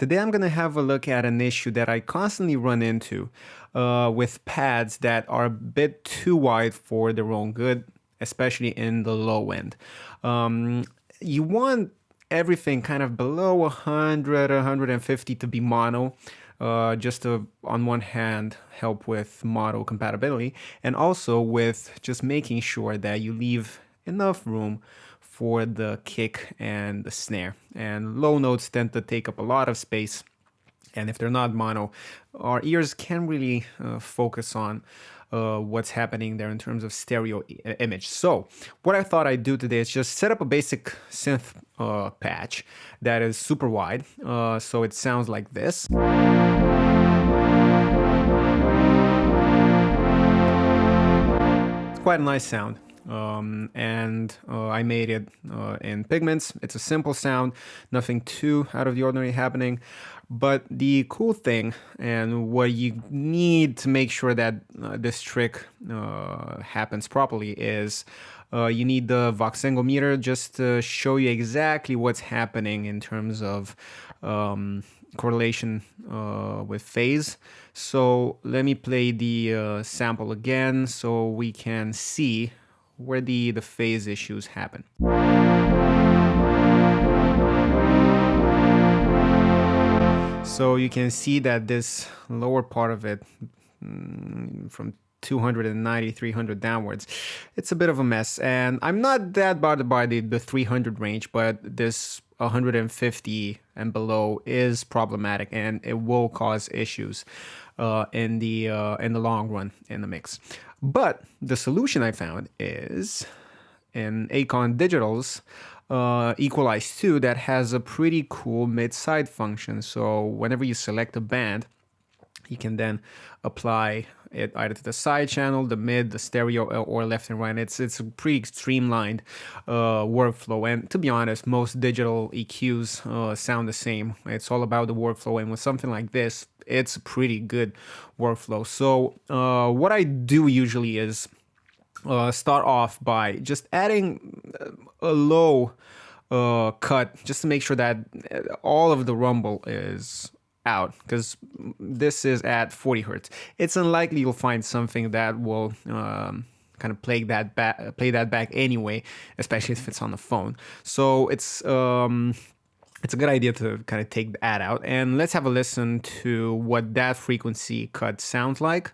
Today I'm going to have a look at an issue that I constantly run into with pads that are a bit too wide for their own good, especially in the low end. Um, you want everything kind of below 100, 150 to be mono, just to, on one hand, help with mono compatibility, and also with just making sure that you leave enough room for the kick and the snare. And low notes tend to take up a lot of space. And if they're not mono, our ears can't really focus on what's happening there in terms of stereo image. So what I thought I'd do today is just set up a basic synth patch that is super wide. So it sounds like this. It's quite a nice sound. I made it in pigments. It's a simple sound, nothing too out of the ordinary happening. But the cool thing, and what you need to make sure that this trick happens properly, is you need the voxengometer just to show you exactly what's happening in terms of correlation with phase. So let me play the sample again so we can see where the phase issues happen. So you can see that this lower part of it, from 290, 300 downwards, it's a bit of a mess. And I'm not that bothered by the 300 range, but this 150 and below is problematic, and it will cause issues in the long run in the mix. But the solution I found is in Acon Digital's Equalize 2 that has a pretty cool mid-side function. So whenever you select a band, you can then apply it either to the side channel, the mid, the stereo, or left and right. It's a pretty streamlined workflow. And to be honest, most digital EQs sound the same. It's all about the workflow. And with something like this, it's a pretty good workflow. So what I do usually is start off by just adding a low cut, just to make sure that all of the rumble is out, because this is at 40 hertz. It's unlikely you'll find something that will kind of play that back anyway, especially if it's on the phone. So it's a good idea to kind of take that out, and let's have a listen to what that frequency cut sounds like.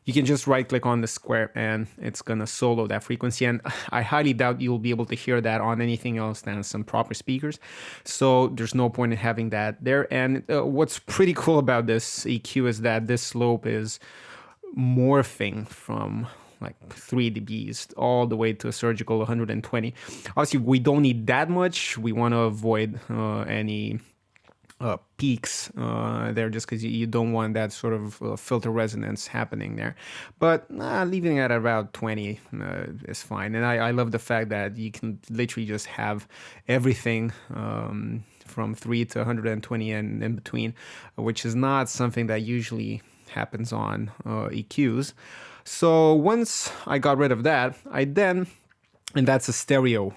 You can just right click on the square and it's gonna solo that frequency, and I highly doubt you'll be able to hear that on anything else than some proper speakers, so there's no point in having that there. And what's pretty cool about this EQ is that this slope is morphing from like 3 dBs all the way to a surgical 120. Obviously we don't need that much. We want to avoid any peaks there, just because you don't want that sort of filter resonance happening there. But leaving it at about 20 is fine. And I love the fact that you can literally just have everything from 3 to 120 and in between, which is not something that usually happens on EQs. So once I got rid of that, and that's a stereo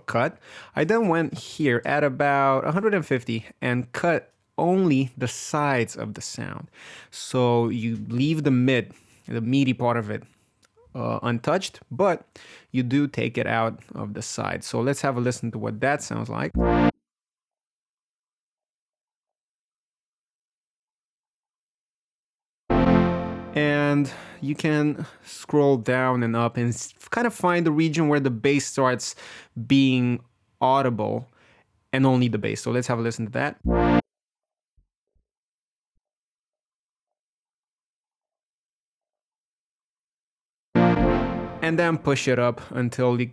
cut, I then went here at about 150 and cut only the sides of the sound. So you leave the meaty part of it untouched, but you do take it out of the side. So let's have a listen to what that sounds like. And you can scroll down and up and kind of find the region where the bass starts being audible, and only the bass. So let's have a listen to that. And then push it up until you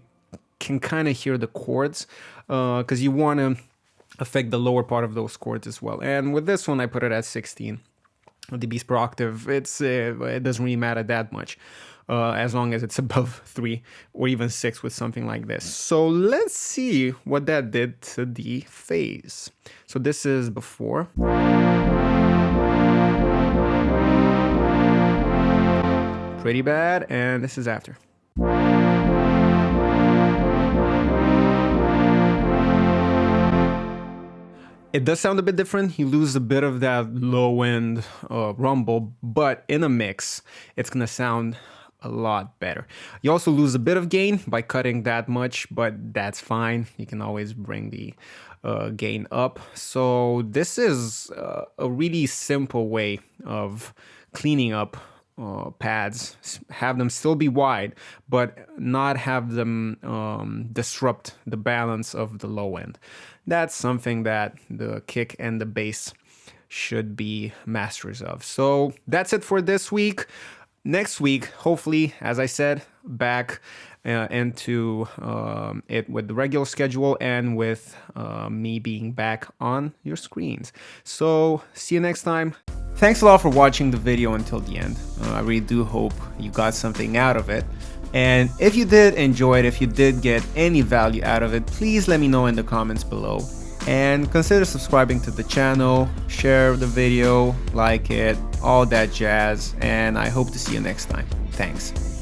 can kind of hear the chords, because you want to affect the lower part of those chords as well. And with this one, I put it at 16 dBs per octave. It doesn't really matter that much, as long as it's above 3 or even 6 with something like this. So let's see what that did to the phase. So this is before. Pretty bad, and this is after. It does sound a bit different. You lose a bit of that low end rumble, but in a mix, it's gonna sound a lot better. You also lose a bit of gain by cutting that much, but that's fine. You can always bring the gain up. So this is a really simple way of cleaning up pads. Have them still be wide, but not have them disrupt the balance of the low end. That's something that the kick and the bass should be masters of. So that's it for this week. Next week, hopefully, as I said, back into it with the regular schedule and with me being back on your screens. So see you next time. Thanks a lot for watching the video until the end. I really do hope you got something out of it. And if you did enjoy it, if you did get any value out of it, please let me know in the comments below. And consider subscribing to the channel, share the video, like it, all that jazz. And I hope to see you next time. Thanks.